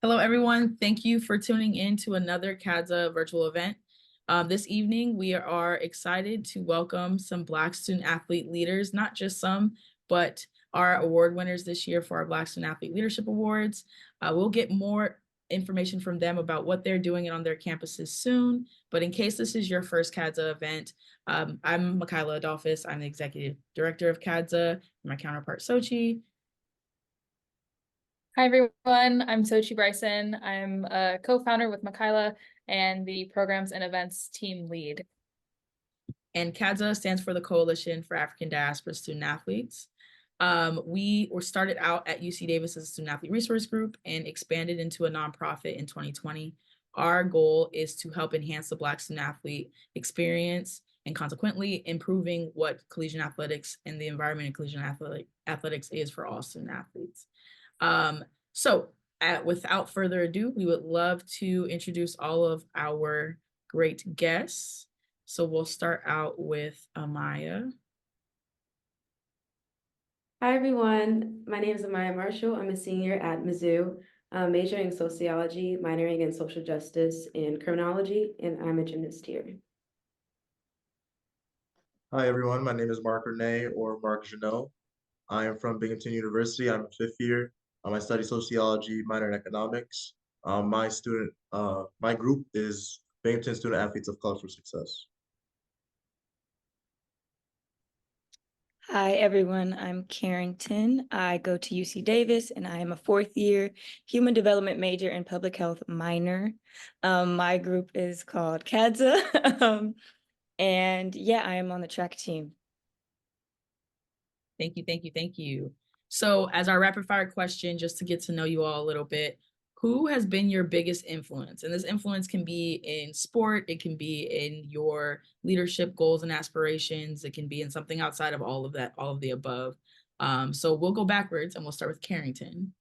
Hello, everyone. Thank you for tuning in to another CADSA virtual event. This evening, we are excited to welcome some Black student athlete leaders, not just some, but our award winners this year for our Black Student Athlete Leadership Awards. We'll get more information from them about what they're doing on their campuses soon. But in case this is your first CADSA event, I'm Michaela Adolphus. I'm the Executive Director of CADSA, my counterpart Sochi. Hi, everyone. I'm Sochi Bryson. I'm a co-founder with Michaela and the Programs and Events team lead. And CADSA stands for the Coalition for African Diaspora Student Athletes. We were started out at UC Davis as a student athlete resource group and expanded into a nonprofit in 2020. Our goal is to help enhance the Black student athlete experience and consequently improving what collegiate athletics and the environment in collegiate athletics is for all student athletes. Without further ado, we would love to introduce all of our great guests. So we'll start out with Amaya. Hi, everyone. My name is Amaya Marshall. I'm a senior at Mizzou, majoring in sociology, minoring in social justice and criminology, and I'm a gymnast here. Hi, everyone. My name is Mark Renee, or Mark Janot. I am from Binghamton University. I'm a fifth year. I study sociology, minor in economics. My group is Binghamton Student Athletes of Color for Success. Hi, everyone. I'm Carrington. I go to UC Davis, and I am a fourth year human development major and public health minor. My group is called CADSA. And yeah, I am on the track team. Thank you, thank you, thank you. So as our rapid fire question, just to get to know you all a little bit, who has been your biggest influence? And this influence can be in sport, it can be in your leadership goals and aspirations, it can be in something outside of all of that, all of the above. So we'll go backwards and we'll start with Carrington.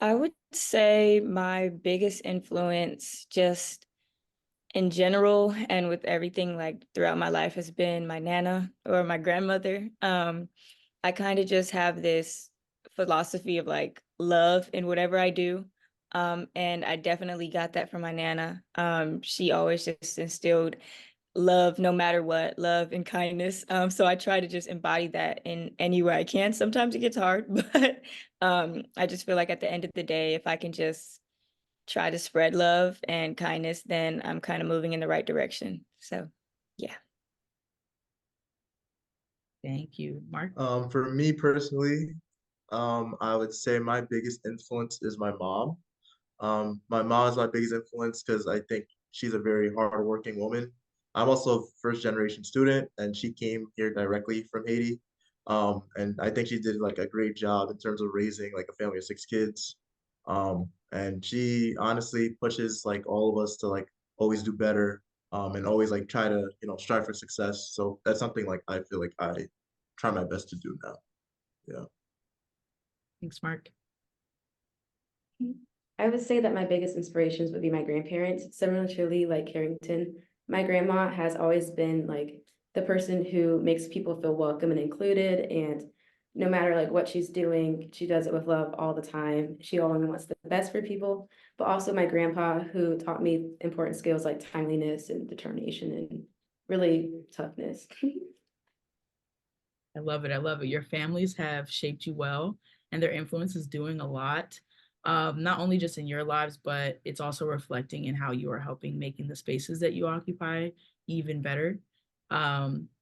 I would say my biggest influence just in general and with everything like throughout my life has been my Nana or my grandmother. I kind of just have this philosophy of like love in whatever I do. And I definitely got that from my Nana. She always just instilled love no matter what, love and kindness. So I try to just embody that in any way I can. Sometimes it gets hard, but I just feel like at the end of the day, if I can just try to spread love and kindness, then I'm kind of moving in the right direction. So, yeah. Thank you, Mark. For me personally, I would say my biggest influence is my mom. My mom is my biggest influence because I think she's a very hardworking woman. I'm also a first generation student, and she came here directly from Haiti. And I think she did like a great job in terms of raising like a family of 6 kids. And she honestly pushes like all of us to like always do better, and always like try to, strive for success. So that's something like I feel like I try my best to do now. Yeah. Thanks, Mark. I would say that my biggest inspirations would be my grandparents. Similarly, like Carrington, my grandma has always been like the person who makes people feel welcome and included. And no matter like what she's doing, she does it with love all the time. She only wants the best for people. But also my grandpa, who taught me important skills like timeliness and determination and really toughness. I love it. I love it. Your families have shaped you well, and their influence is doing a lot, not only just in your lives, but it's also reflecting in how you are helping making the spaces that you occupy even better.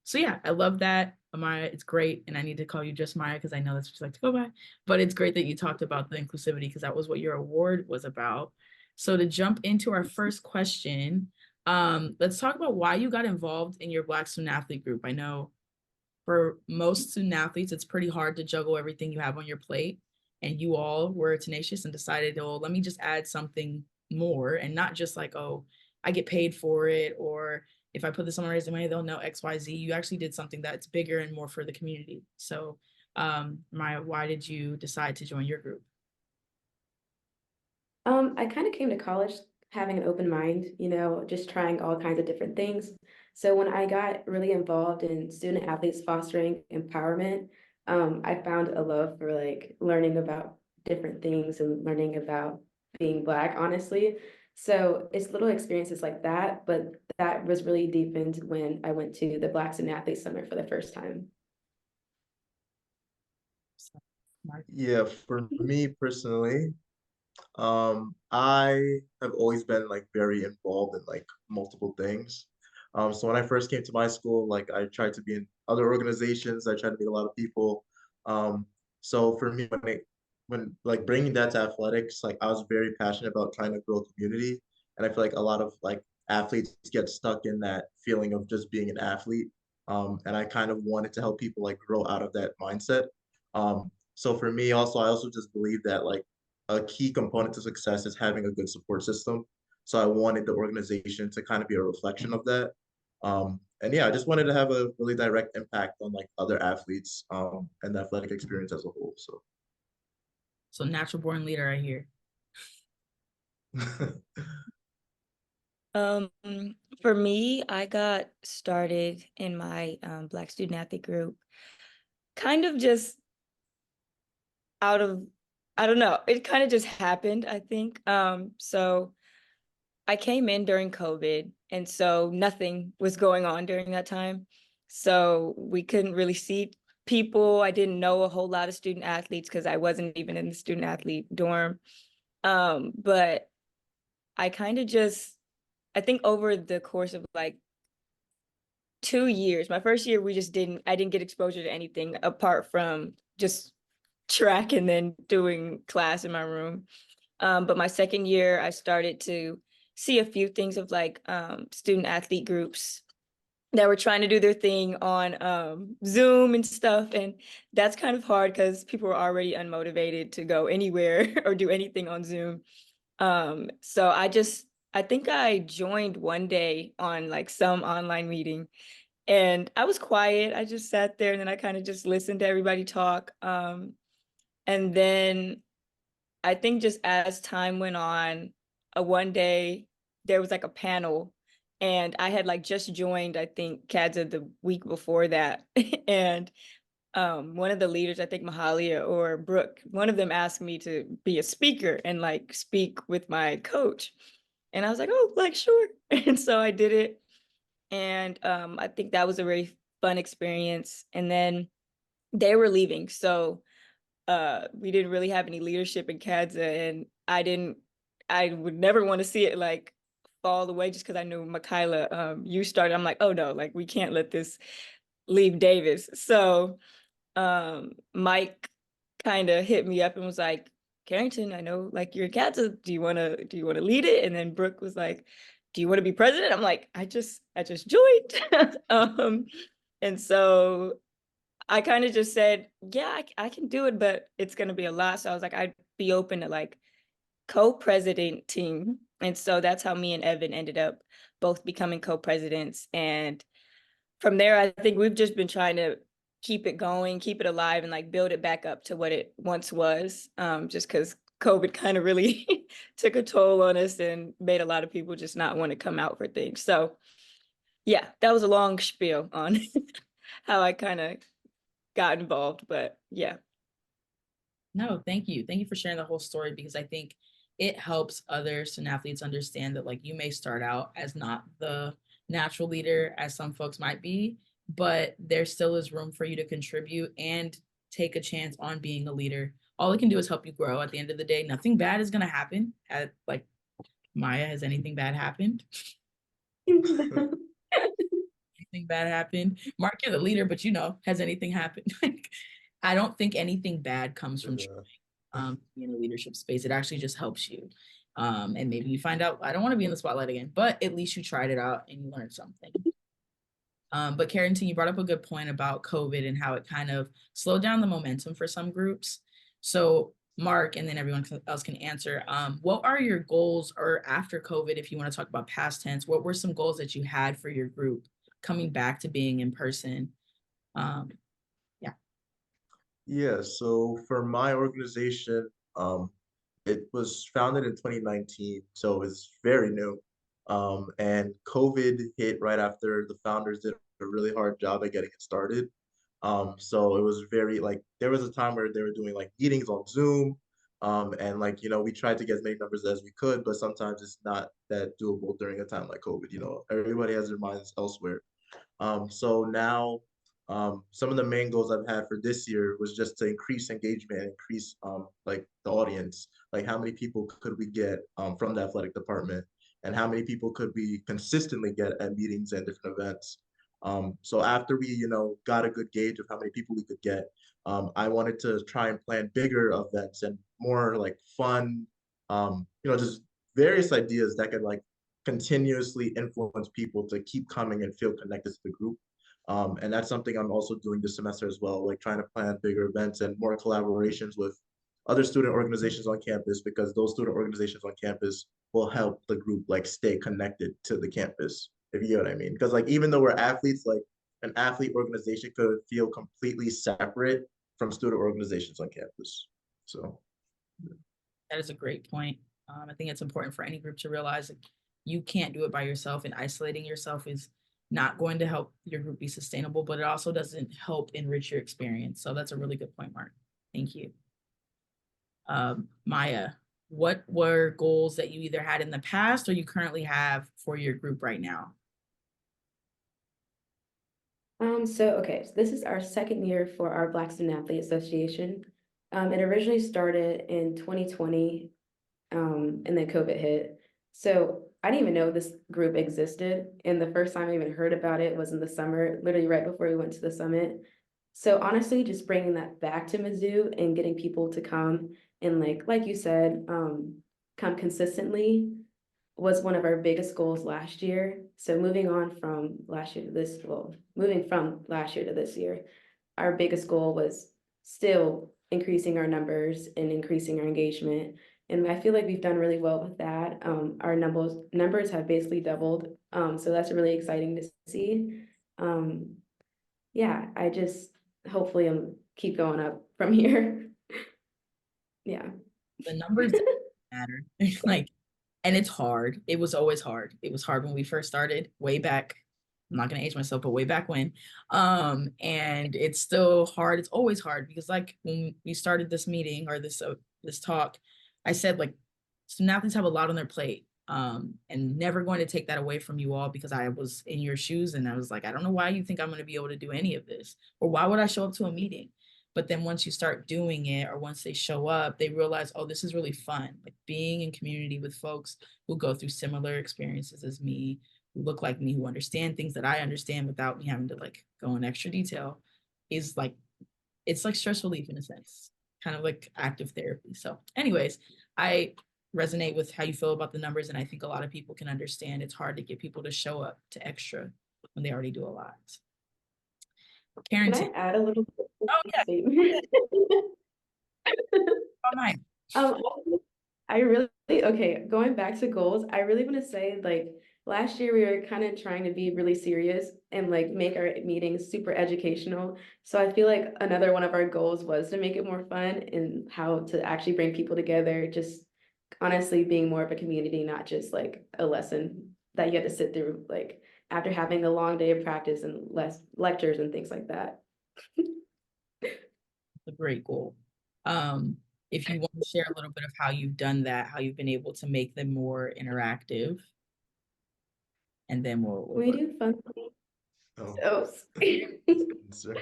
So yeah, I love that, Amaya. It's great. And I need to call you just Maya because I know that's what you like to go by. But it's great that you talked about the inclusivity because that was what your award was about. So to jump into our first question, let's talk about why you got involved in your Black student athlete group. I know for most student athletes, it's pretty hard to juggle everything you have on your plate. And you all were tenacious and decided, oh, let me just add something more and not just like, oh, I get paid for it, or if I put this on my resume, they'll know XYZ. You actually did something that's bigger and more for the community. So Maya, why did you decide to join your group? I kind of came to college having an open mind, just trying all kinds of different things. So when I got really involved in student athletes fostering empowerment, I found a love for like learning about different things and learning about being Black, honestly. So it's little experiences like that, but that was really deepened when I went to the Black Student Athlete Summit for the first time. Mark? Yeah, for me personally, I have always been like very involved in like multiple things. So when I first came to my school, like I tried to be in other organizations, I tried to meet a lot of people. Um, so for me, when like bringing that to athletics, like I was very passionate about trying to grow community, and I feel like a lot of like athletes get stuck in that feeling of just being an athlete. And I kind of wanted to help people like grow out of that mindset. So for me also, I also just believe that like a key component to success is having a good support system. So I wanted the organization to kind of be a reflection of that. And yeah, I just wanted to have a really direct impact on like other athletes and the athletic experience as a whole. So natural born leader right here. Um, for me, I got started in my Black student athlete group kind of just out of, I don't know, it kind of just happened, I think. So I came in during COVID, and so nothing was going on during that time. So we couldn't really see people. I didn't know a whole lot of student athletes because I wasn't even in the student athlete dorm. But I kind of just, I think over the course of like 2 years, my first year, I didn't get exposure to anything apart from just track and then doing class in my room. But my second year, I started to see a few things of like student athlete groups that were trying to do their thing on Zoom and stuff. And that's kind of hard because people were already unmotivated to go anywhere or do anything on Zoom. So I think I joined one day on like some online meeting, and I was quiet. I just sat there and then I kind of just listened to everybody talk. And then I think just as time went on, one day there was like a panel, and I had like just joined, I think, CADSA the week before that. And one of the leaders, I think Mahalia or Brooke, one of them asked me to be a speaker and like speak with my coach. And I was like, oh, like, sure. And so I did it. And I think that was a very fun experience. And then they were leaving. So we didn't really have any leadership in CADSA, and I would never want to see it like fall away just because I knew Michaela, you started. I'm like, oh no, like we can't let this leave Davis. So Mike kind of hit me up and was like, Carrington, I know like you're in CADSA. Do you wanna lead it? And then Brooke was like, do you want to be president? I'm like, I just joined. And so I kind of just said, yeah, I can do it, but it's going to be a lot. So I was like, I'd be open to like co-presidenting. And so that's how me and Evan ended up both becoming co-presidents. And from there, I think we've just been trying to keep it going, keep it alive, and like build it back up to what it once was. Just because COVID kind of really took a toll on us and made a lot of people just not want to come out for things. So yeah, that was a long spiel on how I kind of got involved, but yeah. No, thank you. Thank you for sharing the whole story, because I think it helps other student athletes understand that like you may start out as not the natural leader as some folks might be, but there still is room for you to contribute and take a chance on being a leader. All it can do is help you grow. At the end of the day, nothing bad is going to happen. Like Maya, has anything bad happened? Anything bad happened? Mark, you're the leader, but has anything happened? Like, I don't think anything bad comes from in a leadership space. It actually just helps you. And maybe you find out, I don't want to be in the spotlight again, but at least you tried it out and you learned something. But Carrington, you brought up a good point about COVID and how it kind of slowed down the momentum for some groups. So Mark, and then everyone else can answer. What are your goals, or after COVID, if you want to talk about past tense, what were some goals that you had for your group coming back to being in person? Yeah. Yeah, so for my organization, it was founded in 2019, so it's very new. And COVID hit right after the founders did a really hard job at getting it started. So it was very like there was a time where they were doing like meetings on Zoom. And like, we tried to get as many numbers as we could, but sometimes it's not that doable during a time like COVID. Everybody has their minds elsewhere. So now, some of the main goals I've had for this year was just to increase engagement and increase like the audience. Like how many people could we get from the athletic department, and how many people could we consistently get at meetings and different events. So after we, got a good gauge of how many people we could get, I wanted to try and plan bigger events and more like fun, just various ideas that could like continuously influence people to keep coming and feel connected to the group. And that's something I'm also doing this semester as well, like trying to plan bigger events and more collaborations with other student organizations on campus, because those student organizations on campus will help the group like stay connected to the campus, if you get what I mean. Because like even though we're athletes, like an athlete organization could feel completely separate from student organizations on campus. So That is a great point. I think it's important for any group to realize that you can't do it by yourself, and isolating yourself is not going to help your group be sustainable, but it also doesn't help enrich your experience. So that's a really good point, Mark. Thank you. Maya, what were goals that you either had in the past or you currently have for your group right now? So this is our second year for our Black Student Athlete Association. It originally started in 2020, and then COVID hit. So I didn't even know this group existed. And the first time I even heard about it was in the summer, literally right before we went to the summit. So honestly, just bringing that back to Mizzou and getting people to come and like you said, come consistently was one of our biggest goals last year. So moving from last year to this year, our biggest goal was still increasing our numbers and increasing our engagement. And I feel like we've done really well with that. Our numbers have basically doubled. So that's really exciting to see. Yeah, I just hopefully keep going up from here. Yeah. The numbers matter. Like, and it's hard. It was always hard. It was hard when we first started, way back. I'm not gonna age myself, but way back when. And it's still hard. It's always hard because like when we started this meeting or this talk, I said like student athletes have a lot on their plate. And never going to take that away from you all, because I was in your shoes and I was like, I don't know why you think I'm gonna be able to do any of this, or why would I show up to a meeting? But then once you start doing it, or once they show up, they realize, oh, this is really fun. Like being in community with folks who go through similar experiences as me, who look like me, who understand things that I understand without me having to like go in extra detail, is like, it's like stress relief in a sense, kind of like active therapy. So anyways, I resonate with how you feel about the numbers. And I think a lot of people can understand it's hard to get people to show up to extra when they already do a lot. Can Carrington. I add a little bit to Oh the yeah. statement? Oh, nice. Um, I really, okay, going back to goals, I really want to say like last year we were kind of trying to be really serious and like make our meetings super educational. So I feel like another one of our goals was to make it more fun and how to actually bring people together, just honestly being more of a community, not just like a lesson that you had to sit through like after having a long day of practice and less lectures and things like that. A great goal. If you want to share a little bit of how you've done that, how you've been able to make them more interactive, and then we'll We do fun things. oh. So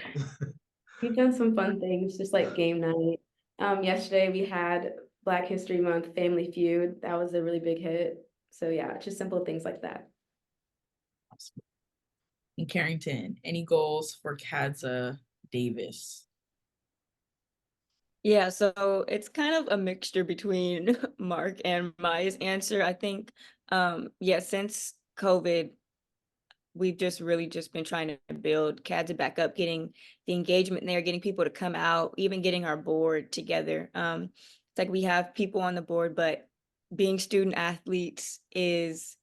we've done some fun things, just like game night. Yesterday we had Black History Month Family Feud. That was a really big hit. So yeah, just simple things like that. In Carrington, any goals for CADSA Davis? Yeah, so it's kind of a mixture between Mark and Maya's answer. I think, yeah, since COVID, we've just really just been trying to build CADSA back up, getting the engagement there, getting people to come out, even getting our board together. It's like we have people on the board, but being student athletes is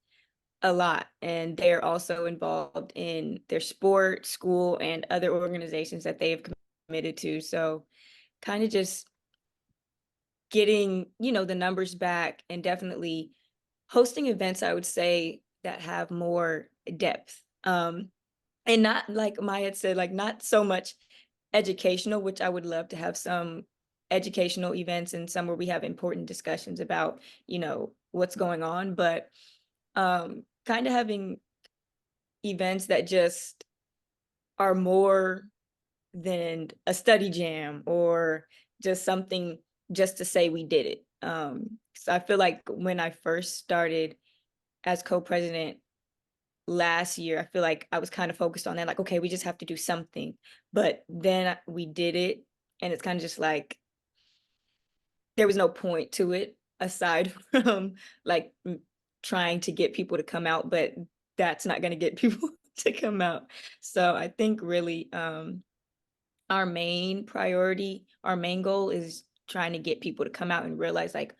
a lot, and they're also involved in their sport, school, and other organizations that they have committed to. So kind of just getting, the numbers back, and definitely hosting events, I would say, that have more depth. And not, like Maya had said, like not so much educational, which I would love to have some educational events and some where we have important discussions about, you know, what's going on, but kind of having events that just are more than a study jam or just something just to say we did it. So I feel like when I first started as co-president last year, I feel like I was kind of focused on that, like, okay, we just have to do something. But then we did it, and it's kind of just like there was no point to it aside from like trying to get people to come out, but that's not going to get people to come out. So I think really our main priority, our main goal is trying to get people to come out and realize like,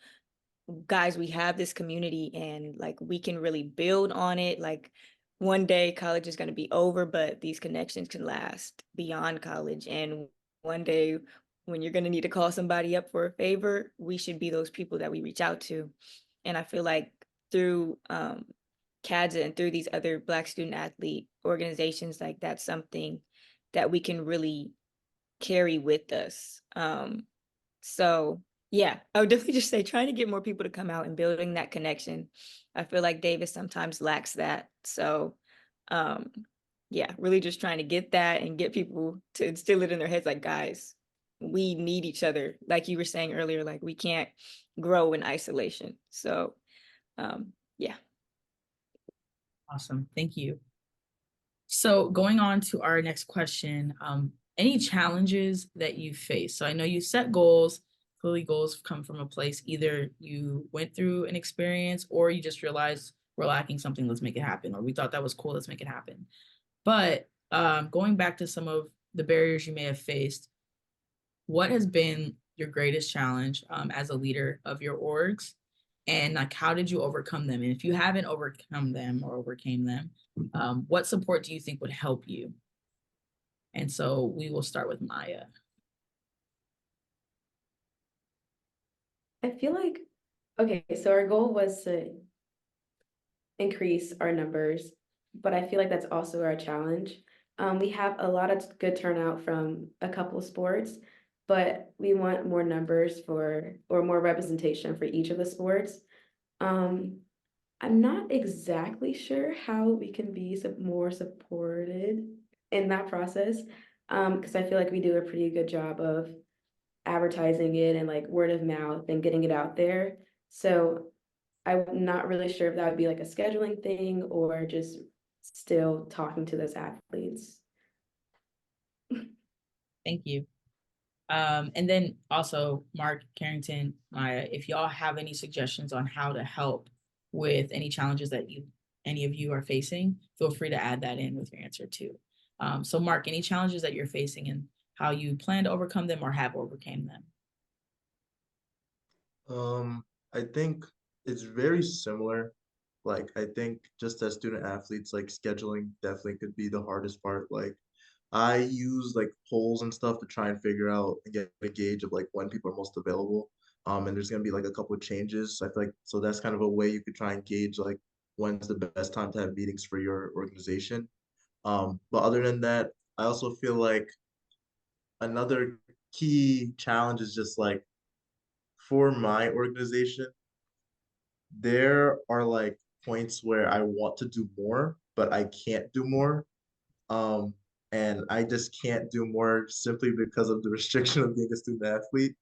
guys, we have this community and like we can really build on it. Like one day college is going to be over, but these connections can last beyond college. And one day when you're going to need to call somebody up for a favor, we should be those people that we reach out to. And I feel like through CADSA and through these other Black student athlete organizations, like that's something that we can really carry with us. So yeah, I would definitely just say trying to get more people to come out and building that connection. I feel like Davis sometimes lacks that. So yeah, really just trying to get that and get people to instill it in their heads like, guys, we need each other. Like you were saying earlier, like we can't grow in isolation. So yeah. Awesome. Thank you. So going on to our next question, any challenges that you face? So I know you set goals. Clearly goals come from a place, either you went through an experience or you just realized we're lacking something, let's make it happen. Or we thought that was cool, let's make it happen. But going back to some of the barriers you may have faced, what has been your greatest challenge as a leader of your orgs? And like, how did you overcome them? And if you haven't overcome them or overcame them, what support do you think would help you? And so we will start with Maya. I feel like, okay, so our goal was to increase our numbers, but I feel like that's also our challenge. We have a lot of good turnout from a couple of sports, but we want more numbers for, or more representation for each of the sports. I'm not exactly sure how we can be more supported in that process, because I feel like we do a pretty good job of advertising it and like word of mouth and getting it out there. So I'm not really sure if that would be like a scheduling thing or just still talking to those athletes. Thank you. And then also Mark, Carrington, Maya, if y'all have any suggestions on how to help with any challenges that any of you are facing, feel free to add that in with your answer too. So Mark, any challenges that you're facing and how you plan to overcome them or have overcame them? I think it's very similar. Like, I think just as student athletes, like scheduling definitely could be the hardest part. Like, I use like polls and stuff to try and figure out and get a gauge of like when people are most available. And there's gonna be like a couple of changes. I feel like so that's kind of a way you could try and gauge like when's the best time to have meetings for your organization. But other than that, I also feel like another key challenge is just like for my organization, there are like points where I want to do more, but I can't do more. Um, and I just can't do more simply because of the restriction of being a student athlete.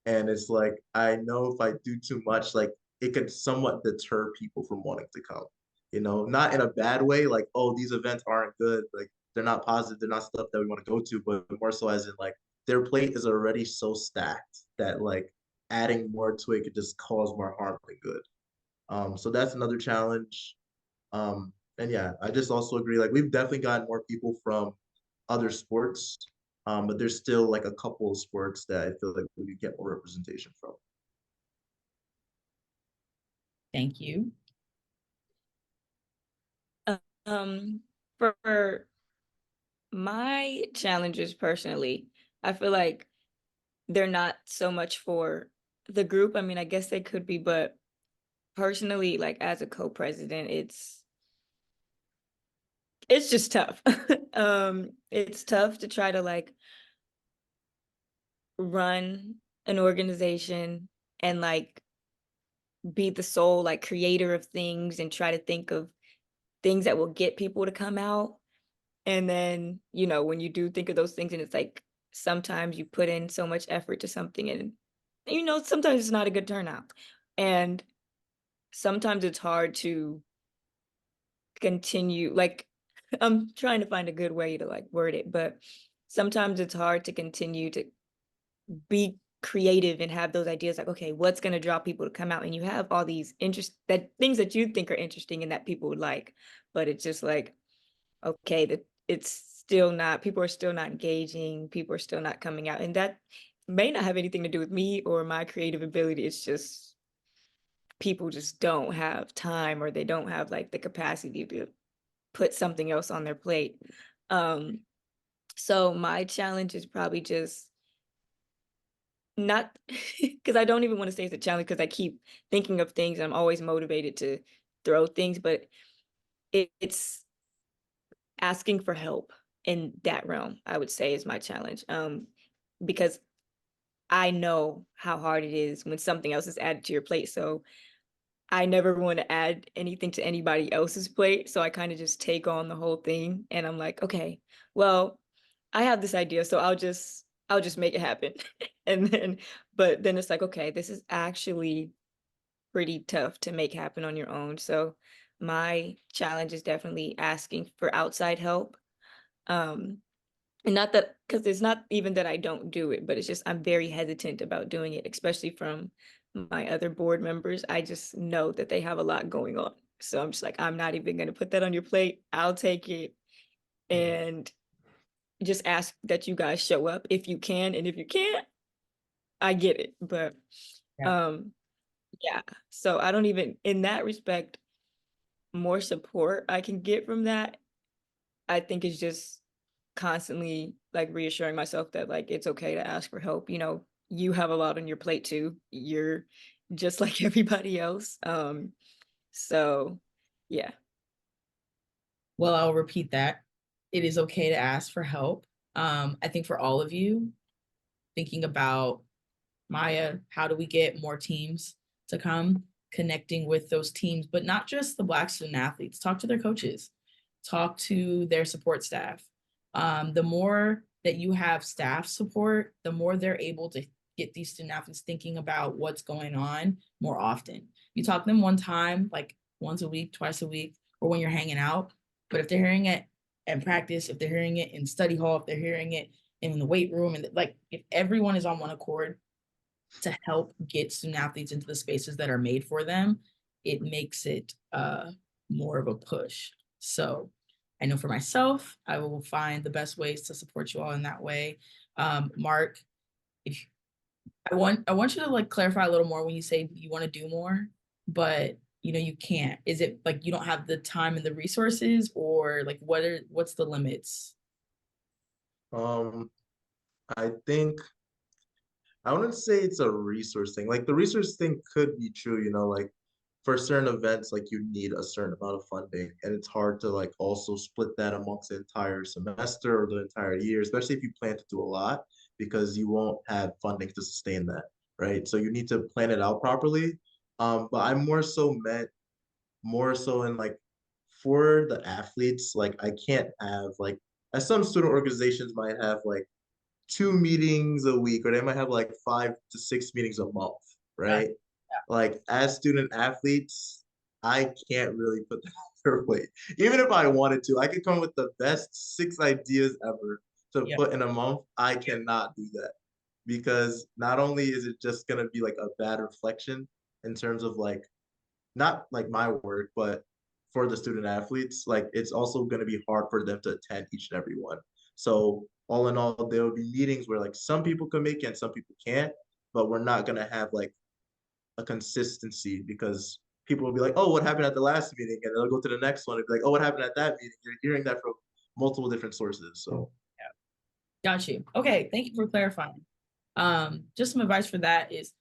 And it's like I know if I do too much, like it could somewhat deter people from wanting to come. You know, not in a bad way, like, oh, these events aren't good, like they're not positive, they're not stuff that we want to go to, but more so as in like their plate is already so stacked that like adding more to it could just cause more harm than good. So that's another challenge. And yeah, I just also agree, like we've definitely gotten more people from other sports, but there's still like a couple of sports that I feel like we could get more representation from. Thank you. For my challenges personally, I feel like they're not so much for the group. I mean, I guess they could be, but personally, like as a co-president, it's just tough. It's tough to try to like run an organization and like be the sole like creator of things and try to think of things that will get people to come out. And then, you know, when you do think of those things and it's like sometimes you put in so much effort to something and you know, sometimes it's not a good turnout. And sometimes it's hard to continue like I'm trying to find a good way to like word it, but sometimes it's hard to continue to be creative and have those ideas like, okay, what's going to draw people to come out? And you have all these things that you think are interesting and that people would like, but it's just like, okay, that it's still not, people are still not engaging, people are still not coming out. And that may not have anything to do with me or my creative ability. It's just people just don't have time or they don't have like the capacity to put something else on their plate. Um, so my challenge is probably just not because I don't even want to say it's a challenge because I keep thinking of things and I'm always motivated to throw things, but it's asking for help in that realm, I would say is my challenge. Because I know how hard it is when something else is added to your plate. So I never want to add anything to anybody else's plate. So I kind of just take on the whole thing and I'm like, okay, well, I have this idea, so I'll just make it happen. And then but then it's like, okay, this is actually pretty tough to make happen on your own. So my challenge is definitely asking for outside help. Um and not that because it's not even that I don't do it, but it's just I'm very hesitant about doing it, especially from my other board members. I just know that they have a lot going on. So I'm just like, I'm not even going to put that on your plate. I'll take it and just ask that you guys show up if you can. And if you can't, I get it. But Yeah. um, yeah. So I don't even in that respect, more support I can get from that, I think is just constantly like reassuring myself that like it's okay to ask for help. You know, you have a lot on your plate too. You're just like everybody else. So yeah. Well, I'll repeat that. It is okay to ask for help. I think for all of you, thinking about Maya, how do we get more teams to come, connecting with those teams, but not just the Black student athletes, talk to their coaches, talk to their support staff. The more that you have staff support, the more they're able to get these student athletes thinking about what's going on more often. You talk to them one time, like once a week, twice a week, or when you're hanging out. But if they're hearing it in practice, if they're hearing it in study hall, if they're hearing it in the weight room, and like if everyone is on one accord to help get student athletes into the spaces that are made for them, it makes it more of a push. So I know for myself, I will find the best ways to support you all in that way. Mark, if I want you to like clarify a little more when you say you want to do more, but you know you can't. Is it like you don't have the time and the resources, or like what's the limits? Um, I think I wouldn't say it's a resource thing. Like the resource thing could be true, you know, like for certain events, like you need a certain amount of funding, and it's hard to like also split that amongst the entire semester or the entire year, especially if you plan to do a lot, because you won't have funding to sustain that, right? So you need to plan it out properly. But I more so meant more so in like for the athletes, like I can't have like as some student organizations might have like 2 meetings a week, or they might have like 5 to 6 meetings a month, Yeah. right? Like as student athletes, I can't really put that on their plate. Even if I wanted to, I could come with the best 6 ideas ever to Yeah. put in a month. I cannot do that because not only is it just gonna be like a bad reflection in terms of like not like my work, but for the student athletes, like it's also going to be hard for them to attend each and every one. So all in all, there will be meetings where like some people can make it and some people can't, but we're not going to have like a consistency because people will be like, oh, what happened at the last meeting? And they'll go to the next one and be like, oh, what happened at that meeting? You're hearing that from multiple different sources. So Got you. Okay, thank you for clarifying. Just some advice for that is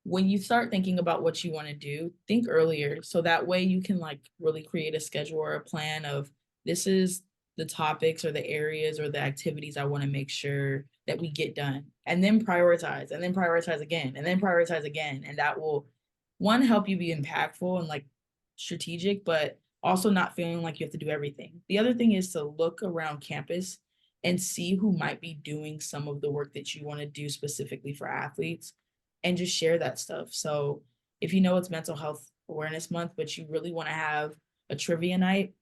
when you start thinking about what you want to do, think earlier so that way you can like really create a schedule or a plan of this is the topics or the areas or the activities I want to make sure that we get done, and then prioritize, and then prioritize again, and then prioritize again. And that will, one, help you be impactful and like strategic, but also not feeling like you have to do everything. The other thing is to look around campus and see who might be doing some of the work that you want to do specifically for athletes, and just share that stuff. So if you know it's Mental Health Awareness Month, but you really want to have a trivia night,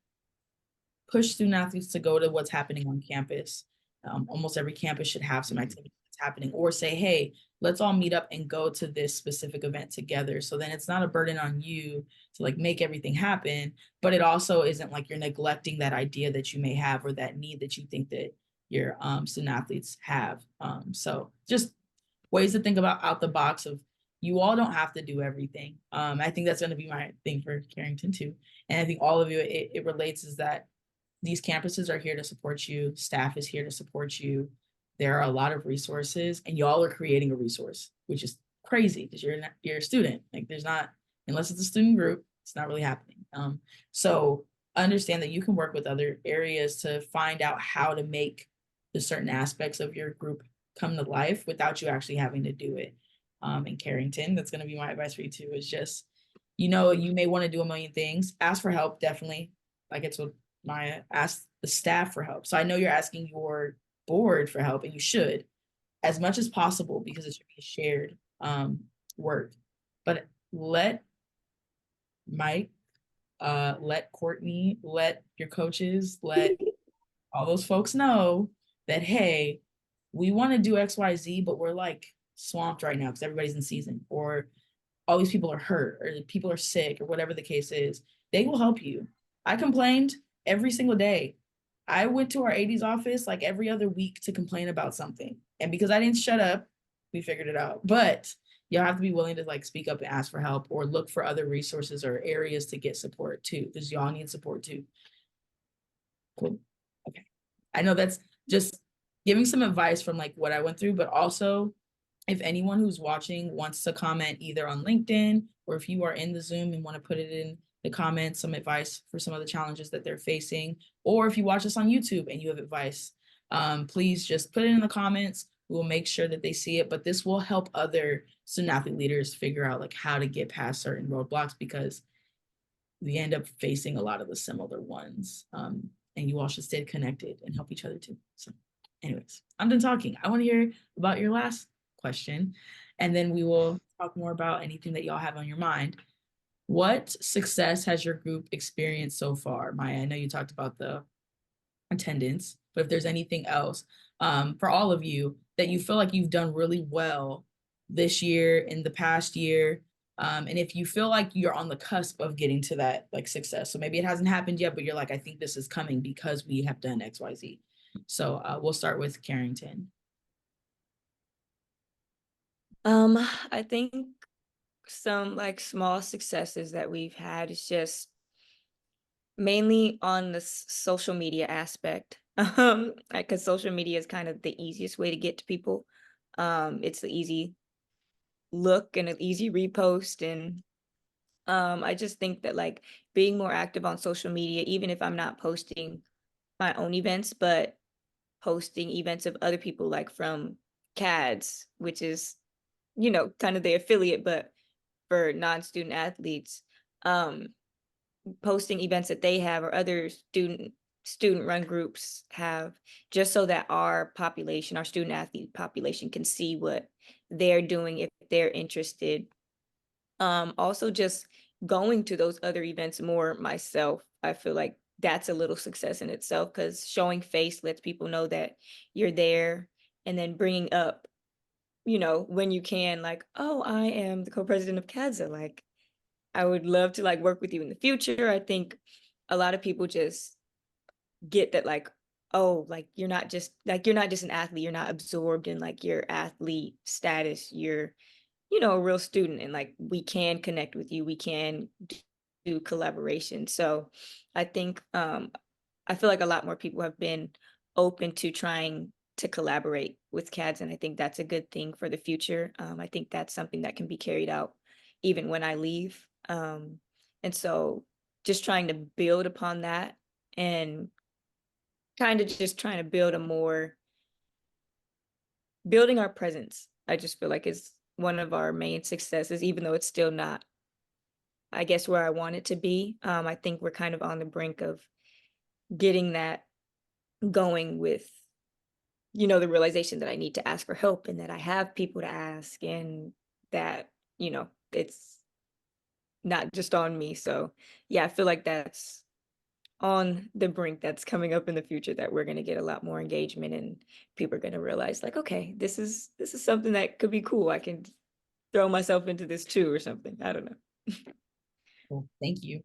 push student athletes to go to what's happening on campus. Almost every campus should have some activity that's happening, or say, hey, let's all meet up and go to this specific event together. So then it's not a burden on you to like make everything happen, but it also isn't like you're neglecting that idea that you may have or that need that you think that your student athletes have. So just ways to think about out the box of, you all don't have to do everything. I think that's going to be my thing for Carrington too. And I think all of you, it relates, is that these campuses are here to support you. Staff is here to support you. There are a lot of resources, and y'all are creating a resource, which is crazy because you're a student. Like there's not, unless it's a student group, it's not really happening. So understand that you can work with other areas to find out how to make the certain aspects of your group come to life without you actually having to do it. In Carrington, that's going to be my advice for you too, is just, you may want to do a million things. Ask for help, definitely. Like it's what Maya, ask the staff for help. So I know you're asking your board for help, and you should, as much as possible, because it should be a shared work. But let Mike, let Courtney, let your coaches, let all those folks know that, hey, we want to do XYZ, but we're like swamped right now because everybody's in season, or all these people are hurt, or people are sick, or whatever the case is. They will help you. I complained every single day. I went to our AD's office like every other week to complain about something. And because I didn't shut up, we figured it out. But you'll have to be willing to like speak up and ask for help, or look for other resources or areas to get support too, because y'all need support too. Cool. Okay. I know that's just giving some advice from like what I went through, but also if anyone who's watching wants to comment either on LinkedIn, or if you are in the Zoom and want to put it in the comments, some advice for some of the challenges that they're facing, or if you watch us on YouTube and you have advice, please just put it in the comments. We'll make sure that they see it, but this will help other student athlete leaders figure out like how to get past certain roadblocks, because we end up facing a lot of the similar ones. And you all should stay connected and help each other too. So anyways, I'm done talking. I want to hear about your last question, and then we will talk more about anything that y'all have on your mind. What success has your group experienced so far? Maya, I know you talked about the attendance, but if there's anything else for all of you that you feel like you've done really well this year, in the past year, and if you feel like you're on the cusp of getting to that like success, so maybe it hasn't happened yet, but you're like, I think this is coming because we have done XYZ. So we'll start with Carrington. I think some like small successes that we've had is just mainly on the social media aspect. Because social media is kind of the easiest way to get to people. It's the easy look and an easy repost, and I just think that like being more active on social media, even if I'm not posting my own events, but posting events of other people, like from CADS, which is, kind of the affiliate, but for non-student athletes, posting events that they have or other student run groups have, just so that our population, our student athlete population, can see what they're doing if they're interested. Also just going to those other events more myself, I feel like that's a little success in itself, because showing face lets people know that you're there, and then bringing up, when you can, like, oh, I am the co-president of CADSA, like I would love to like work with you in the future. I think a lot of people just get that, like, oh, like you're not just an athlete, you're not absorbed in like your athlete status, you're a real student, and like we can connect with you, we can do collaboration. So I think I feel like a lot more people have been open to trying to collaborate with CADS, and I think that's a good thing for the future. I think that's something that can be carried out even when I leave. And so just trying to build upon that and kind of just trying to building our presence. I just feel like it's one of our main successes, even though it's still not, I guess, where I want it to be. I think we're kind of on the brink of getting that going with, the realization that I need to ask for help and that I have people to ask and that, it's not just on me. So yeah, I feel like that's on the brink, that's coming up in the future, that we're going to get a lot more engagement and people are going to realize like, okay, this is something that could be cool. I can throw myself into this too or something. I don't know. Cool. Thank you.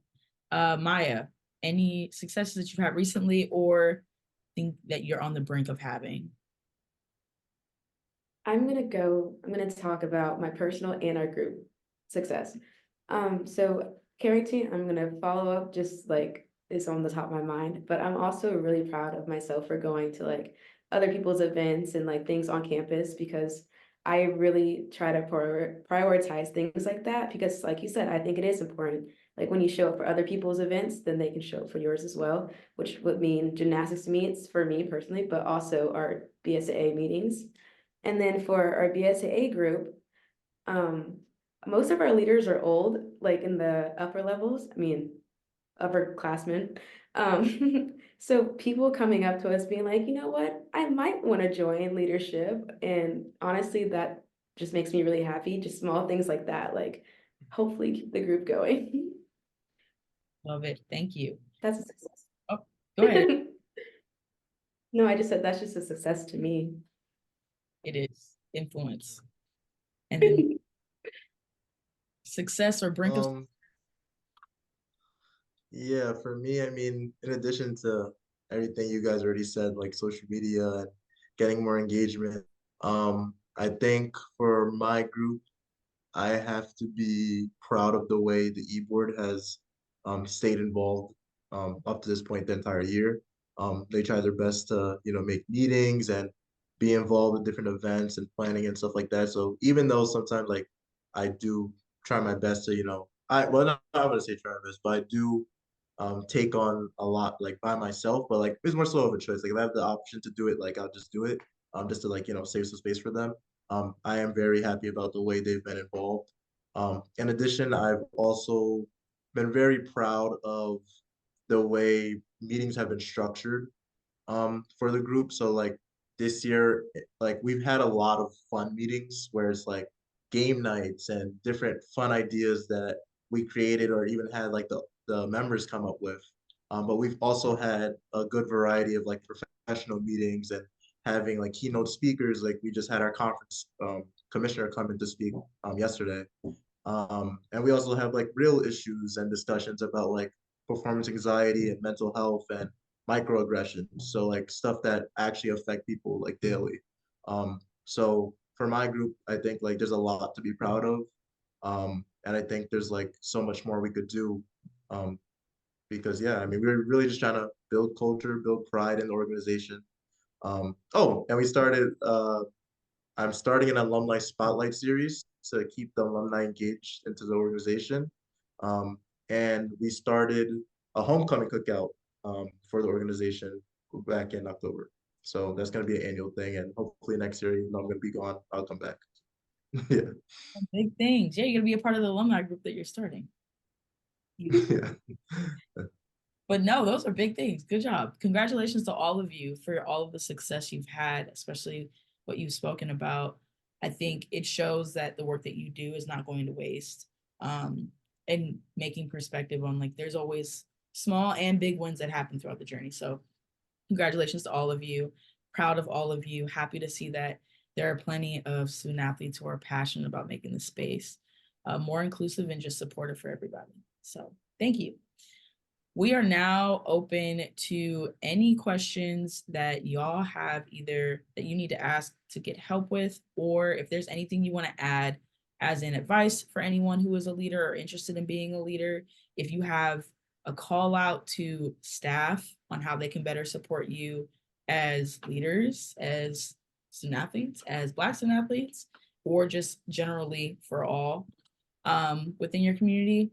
Maya, any successes that you've had recently or think that you're on the brink of having? I'm gonna talk about my personal and our group success. So Carrington, I'm gonna follow up just like it's on the top of my mind, but I'm also really proud of myself for going to like other people's events and like things on campus because I really try to prioritize things like that because like you said, I think it is important. Like when you show up for other people's events, then they can show up for yours as well, which would mean gymnastics meets for me personally, but also our BSAA meetings. And then for our BSAA group, um, most of our leaders are old, like in the upper levels. I mean, upperclassmen. So people coming up to us being like, you know what, I might want to join leadership. And honestly, that just makes me really happy. Just small things like that, like hopefully keep the group going. Love it. Thank you. That's a success. Oh, go ahead. No, I just said that's just a success to me. It is influence. And then success or brink of Yeah, for me, I mean, in addition to everything you guys already said, like social media and getting more engagement, I think for my group, I have to be proud of the way the e-board has stayed involved up to this point the entire year. They try their best to, make meetings and be involved with different events and planning and stuff like that. So even though sometimes like I do try my best to, not gonna say try my best, but I do take on a lot like by myself, but like it's more so of a choice. Like if I have the option to do it, like I'll just do it. Just to like, save some space for them. I am very happy about the way they've been involved. In addition, I've also been very proud of the way meetings have been structured for the group. So like this year, like we've had a lot of fun meetings where it's like game nights and different fun ideas that we created or even had like the members come up with. But we've also had a good variety of like professional meetings and having like keynote speakers. Like we just had our conference commissioner come in to speak yesterday. And we also have like real issues and discussions about like performance anxiety and mental health and microaggressions. So like stuff that actually affect people like daily. So for my group, I think like there's a lot to be proud of. And I think there's like so much more we could do. Um, because yeah, I mean, we're really just trying to build culture, build pride in the organization. And I'm starting an alumni spotlight series to keep the alumni engaged into the organization. Um, and we started a homecoming cookout for the organization back in October. So that's going to be an annual thing. And hopefully next year, even though I'm going to be gone, I'll come back. Yeah. big things. Yeah, you're gonna be a part of the alumni group that you're starting. Yeah. But no, those are big things. Good job. Congratulations to all of you for all of the success you've had, especially what you've spoken about. I think it shows that the work that you do is not going to waste. And making perspective on like there's always small and big wins that happen throughout the journey. So congratulations to all of you. Proud of all of you. Happy to see that there are plenty of student athletes who are passionate about making the space more inclusive and just supportive for everybody. So thank you. We are now open to any questions that y'all have, either that you need to ask to get help with, or if there's anything you want to add as in advice for anyone who is a leader or interested in being a leader. If you have a call out to staff on how they can better support you as leaders, as student athletes, as Black student athletes, or just generally for all within your community,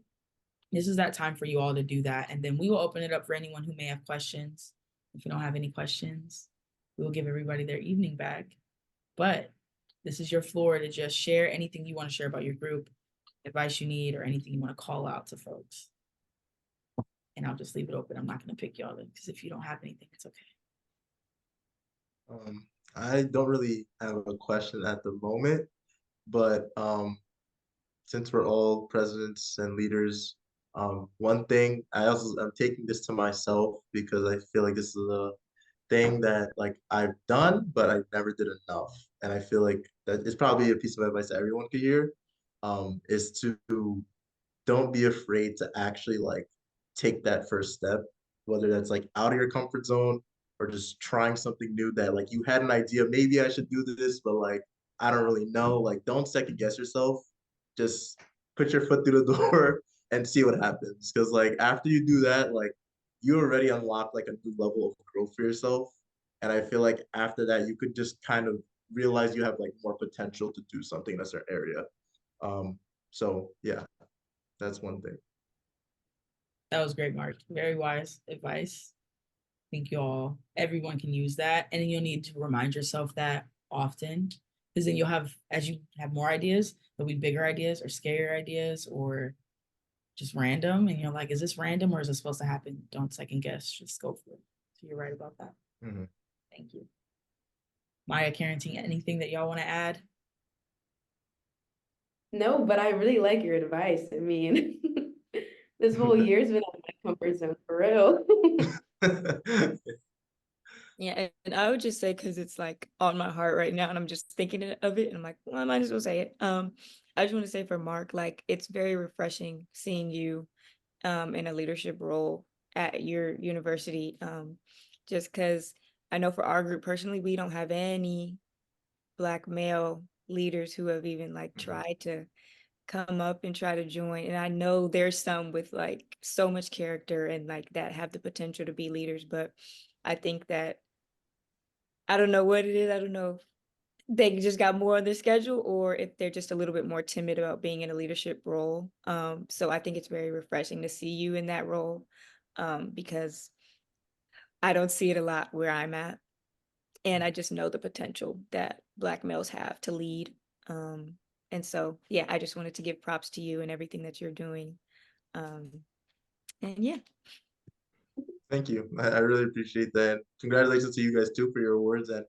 this is that time for you all to do that. And then we will open it up for anyone who may have questions. If you don't have any questions, we'll give everybody their evening back. But this is your floor to just share anything you want to share about your group, advice you need, or anything you want to call out to folks. And I'll just leave it open. I'm not going to pick y'all because if you don't have anything, it's okay. I don't really have a question at the moment, but since we're all presidents and leaders, one thing I'm taking this to myself because I feel like this is a thing that like I've done, but I never did enough. And I feel like that is probably a piece of advice that everyone could hear, is to don't be afraid to actually like take that first step, whether that's like out of your comfort zone or just trying something new that like you had an idea, maybe I should do this, but like I don't really know. Like don't second guess yourself. Just put your foot through the door and see what happens. Cause like after you do that, like you already unlock like a new level of growth for yourself. And I feel like after that, you could just kind of realize you have like more potential to do something in a certain area. So yeah, that's one thing. That was great, Mark. Very wise advice. I think everyone can use that. And then you'll need to remind yourself that often. Because then you'll have, as you have more ideas, there'll be bigger ideas or scarier ideas or just random. And you're like, is this random or is it supposed to happen? Don't second guess, just go for it. So you're right about that. Mm-hmm. Thank you. Maya, Carrington, anything that y'all want to add? No, but I really like your advice. I mean, this whole year's been out of my comfort zone for real. Yeah, and I would just say because it's like on my heart right now, and I'm just thinking of it, and I'm like, well, I might as well say it. I just want to say for Mark, like it's very refreshing seeing you in a leadership role at your university. Just because I know for our group personally, we don't have any Black male leaders who have even like tried to come up and try to join. And I know there's some with like so much character and like that have the potential to be leaders, but I think that I don't know what it is. I don't know if they just got more on their schedule or if they're just a little bit more timid about being in a leadership role. So I think it's very refreshing to see you in that role, because I don't see it a lot where I'm at. And I just know the potential that Black males have to lead. And so, yeah, I just wanted to give props to you and everything that you're doing. And yeah. Thank you. I really appreciate that. Congratulations to you guys too for your awards and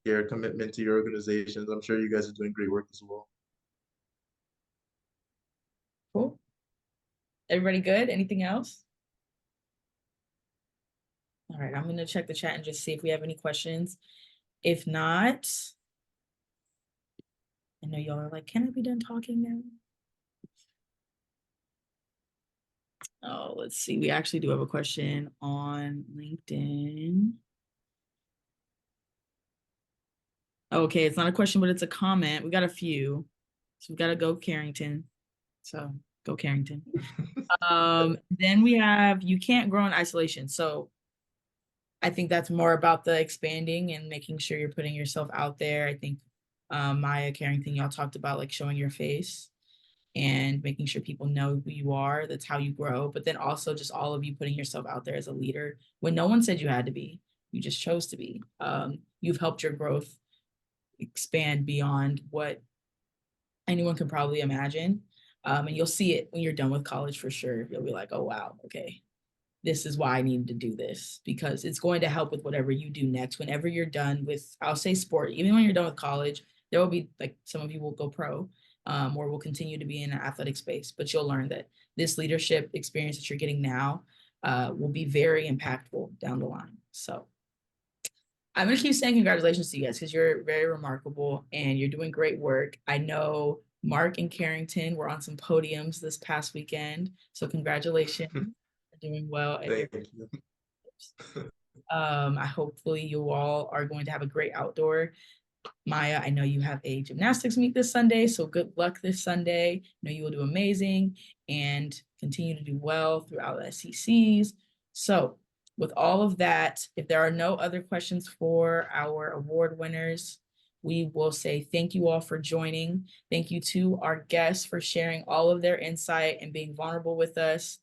your commitment to your organizations. I'm sure you guys are doing great work as well. Cool. Everybody good? Anything else? All right, I'm going to check the chat and just see if we have any questions. If not, I know y'all are like, can I be done talking now? Oh, let's see. We actually do have a question on LinkedIn. Okay, it's not a question, but it's a comment. We got a few. So we got to go Carrington. So go Carrington. Then we have, you can't grow in isolation. So I think that's more about the expanding and making sure you're putting yourself out there. I think Maya, Carrington, y'all talked about like showing your face and making sure people know who you are. That's how you grow. But then also just all of you putting yourself out there as a leader when no one said you had to be, you just chose to be. You've helped your growth expand beyond what anyone can probably imagine. And you'll see it when you're done with college for sure. You'll be like, oh, wow, okay, this is why I needed to do this, because it's going to help with whatever you do next. Whenever you're done with, I'll say sport, even when you're done with college, there will be like some of you will go pro, or will continue to be in an athletic space, but you'll learn that this leadership experience that you're getting now will be very impactful down the line. So I'm going to keep saying congratulations to you guys because you're very remarkable and you're doing great work. I know Mark and Carrington were on some podiums this past weekend. So congratulations. You're doing well. Thank you. I hopefully you all are going to have a great outdoor. Maya, I know you have a gymnastics meet this Sunday, so good luck this Sunday. I know you will do amazing and continue to do well throughout SECs. So with all of that, if there are no other questions for our award winners, we will say thank you all for joining. Thank you to our guests for sharing all of their insight and being vulnerable with us.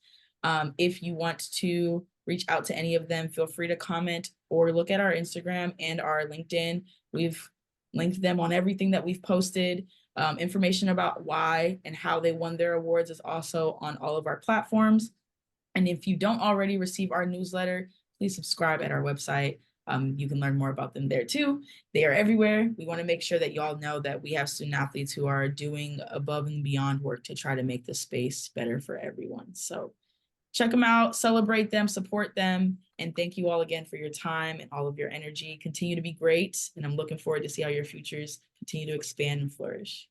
If you want to reach out to any of them, feel free to comment or look at our Instagram and our LinkedIn. We've linked them on everything that we've posted. Information about why and how they won their awards is also on all of our platforms. And if you don't already receive our newsletter, please subscribe at our website. You can learn more about them there too. They are everywhere. We want to make sure that y'all know that we have student athletes who are doing above and beyond work to try to make the space better for everyone. So check them out, celebrate them, support them. And thank you all again for your time and all of your energy. Continue to be great. And I'm looking forward to see how your futures continue to expand and flourish.